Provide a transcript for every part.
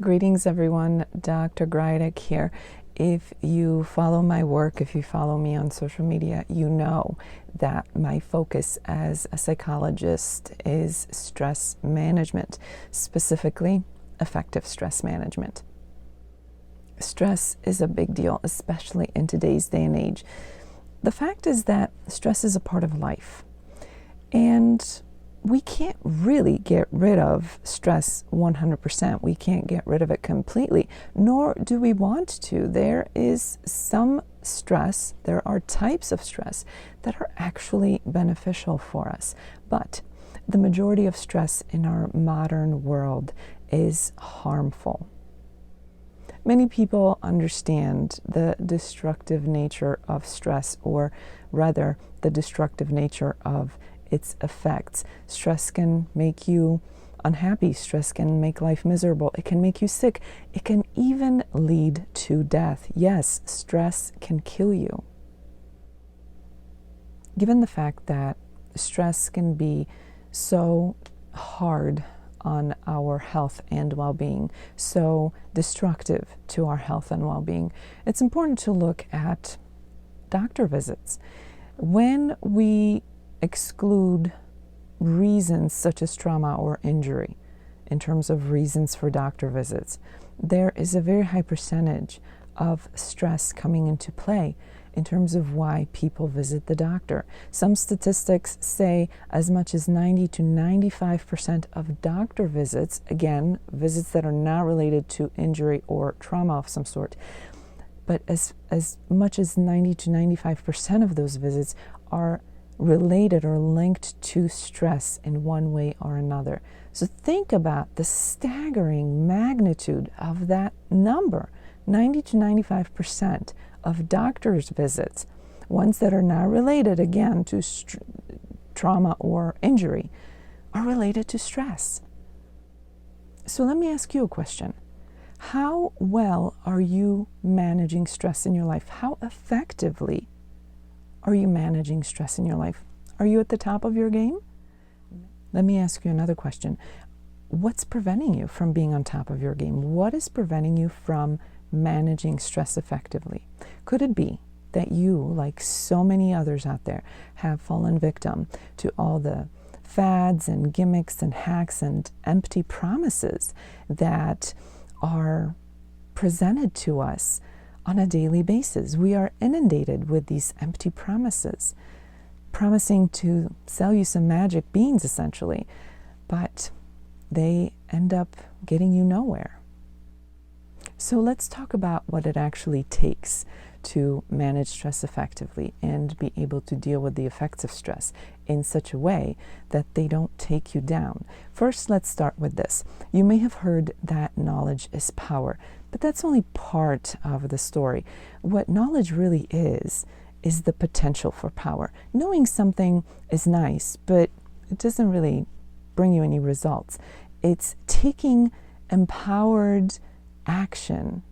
Greetings, everyone. Dr. Greidek here. If you follow my work, if you follow me on social media, you know that my focus as a psychologist is stress management, specifically effective stress management. Stress is a big deal, especially in today's day and age. The fact is that stress is a part of life, and we can't really get rid of stress 100%. We can't get rid of it completely, nor do we want to. There is some stress, there are types of stress that are actually beneficial for us. But the majority of stress in our modern world is harmful. Many people understand the destructive nature of stress, or rather, the destructive nature of its effects. Stress can make you unhappy. Stress can make life miserable. It can make you sick. It can even lead to death. Yes, stress can kill you. Given the fact that stress can be so hard on our health and well-being, so destructive to our health and well-being, it's important to look at doctor visits. When we exclude reasons such as trauma or injury in terms of reasons for doctor visits, there is a very high percentage of stress coming into play in terms of why people visit the doctor. Some statistics say as much as 90 to 95% of doctor visits, again, visits that are not related to injury or trauma of some sort, but as much as 90 to 95% of those visits are related or linked to stress in one way or another. So think about the staggering magnitude of that number. 90 to 95% of doctor's visits, ones that are not related, again, to trauma or injury, are related to stress. So let me ask you a question. How well are you managing stress in your life? How effectively are you managing stress in your life? Are you at the top of your game? Let me ask you another question. What's preventing you from being on top of your game? What is preventing you from managing stress effectively? Could it be that you, like so many others out there, have fallen victim to all the fads and gimmicks and hacks and empty promises that are presented to us on a daily basis? We are inundated with these empty promises, promising to sell you some magic beans, essentially, but they end up getting you nowhere. So let's talk about what it actually takes to manage stress effectively and be able to deal with the effects of stress in such a way that they don't take you down. First, let's start with this. You may have heard that knowledge is power, but that's only part of the story. What knowledge really is the potential for power. Knowing something is nice, but it doesn't really bring you any results. It's taking empowered action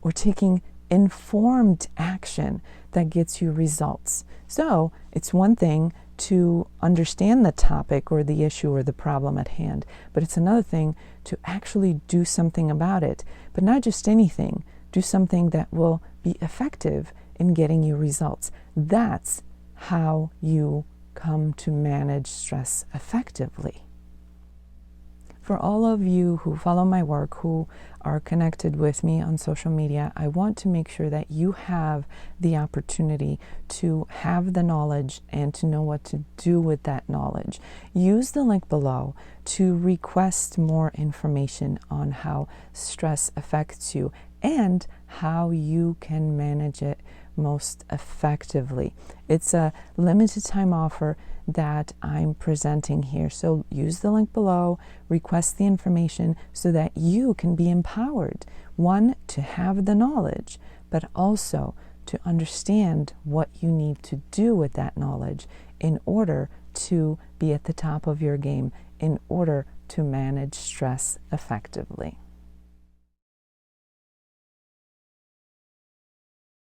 or taking informed action that gets you results. So it's one thing to understand the topic or the issue or the problem at hand, but it's another thing to actually do something about it. But not just anything, do something that will be effective in getting you results. That's how you come to manage stress effectively. For all of you who follow my work, who are connected with me on social media, I want to make sure that you have the opportunity to have the knowledge and to know what to do with that knowledge. Use the link below to request more information on how stress affects you and how you can manage it most effectively. It's a limited time offer that I'm presenting here. So use the link below, request the information so that you can be empowered. One, to have the knowledge, but also to understand what you need to do with that knowledge in order to be at the top of your game, in order to manage stress effectively.